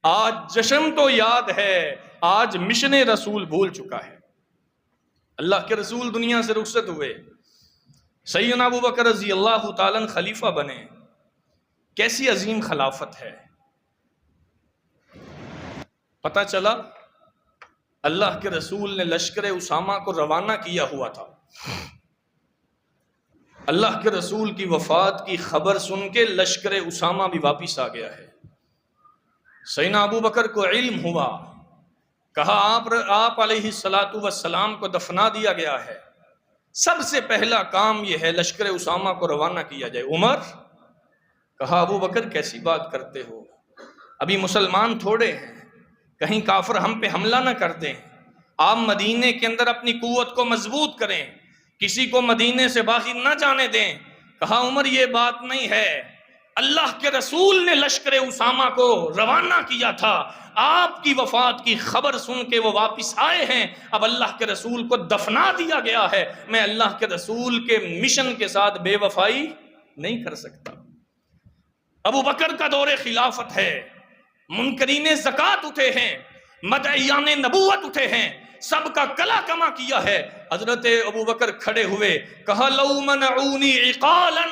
آج جشن تو یاد ہے، آج مشن رسول بھول چکا ہے۔ اللہ کے رسول دنیا سے رخصت ہوئے، سیدنا ابو بکر رضی اللہ تعالیٰ عنہ خلیفہ بنے۔ کیسی عظیم خلافت ہے۔ پتہ چلا اللہ کے رسول نے لشکر اسامہ کو روانہ کیا ہوا تھا۔ اللہ کے رسول کی وفات کی خبر سن کے لشکر اسامہ بھی واپس آ گیا ہے۔ سیدنا ابو بکر کو علم ہوا، کہا آپ علیہ السلام کو دفنا دیا گیا ہے، سب سے پہلا کام یہ ہے لشکر اسامہ کو روانہ کیا جائے۔ عمر، کہا ابو بکر کیسی بات کرتے ہو، ابھی مسلمان تھوڑے ہیں، کہیں کافر ہم پہ حملہ نہ کر دیں، آپ مدینے کے اندر اپنی قوت کو مضبوط کریں، کسی کو مدینے سے باہر نہ جانے دیں۔ کہا عمر یہ بات نہیں ہے، اللہ کے رسول نے لشکر اسامہ کو روانہ کیا تھا، آپ کی وفات کی خبر سن کے وہ واپس آئے ہیں، اب اللہ کے رسول کو دفنا دیا گیا ہے، میں اللہ کے رسول کے مشن کے ساتھ بے وفائی نہیں کر سکتا۔ ابو بکر کا دور خلافت ہے، منکرین زکوٰۃ اٹھے ہیں، مدعیان نبوت اٹھے ہیں، سب کا کلا کما کیا ہے۔ حضرت ابو بکر کھڑے ہوئے، کہا لو منعونی عقالا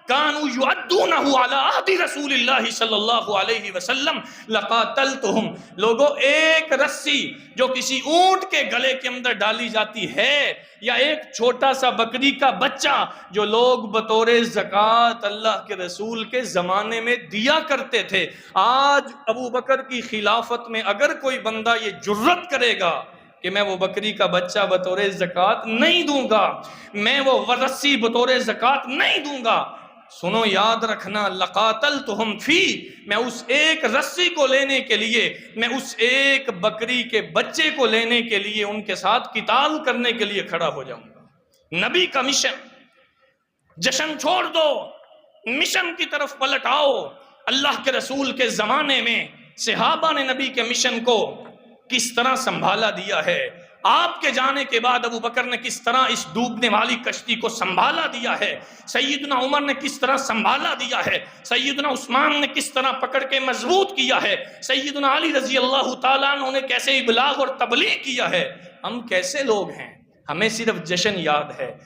کانوا یعدونہ علی عہد رسول اللہ صلی اللہ علیہ وسلم لقاتلتہم۔ لوگو، ایک رسی جو کسی اونٹ کے گلے کے اندر ڈالی جاتی ہے، یا ایک چھوٹا سا بکری کا بچہ جو لوگ بطور زکوٰۃ اللہ کے رسول کے زمانے میں دیا کرتے تھے، آج ابو بکر کی خلافت میں اگر کوئی بندہ یہ جرت کرے گا کہ میں وہ بکری کا بچہ بطور زکوٰۃ نہیں دوں گا، میں وہ رسی بطور زکوٰۃ نہیں دوں گا، سنو یاد رکھنا، لقاتلتہم فی، میں اس ایک رسی کو لینے کے لیے، میں اس ایک بکری کے بچے کو لینے کے لیے ان کے ساتھ قتال کرنے کے لیے کھڑا ہو جاؤں گا۔ نبی کا مشن، جشن چھوڑ دو، مشن کی طرف پلٹ آؤ۔ اللہ کے رسول کے زمانے میں صحابہ نے نبی کے مشن کو کس طرح سنبھالا دیا ہے، آپ کے جانے کے بعد ابو بکر نے کس طرح اس ڈوبنے والی کشتی کو سنبھالا دیا ہے، سیدنا عمر نے کس طرح سنبھالا دیا ہے، سیدنا عثمان نے کس طرح پکڑ کے مضبوط کیا ہے، سیدنا علی رضی اللہ تعالیٰ عنہ نے کیسے ابلاغ اور تبلیغ کیا ہے۔ ہم کیسے لوگ ہیں، ہمیں صرف جشن یاد ہے۔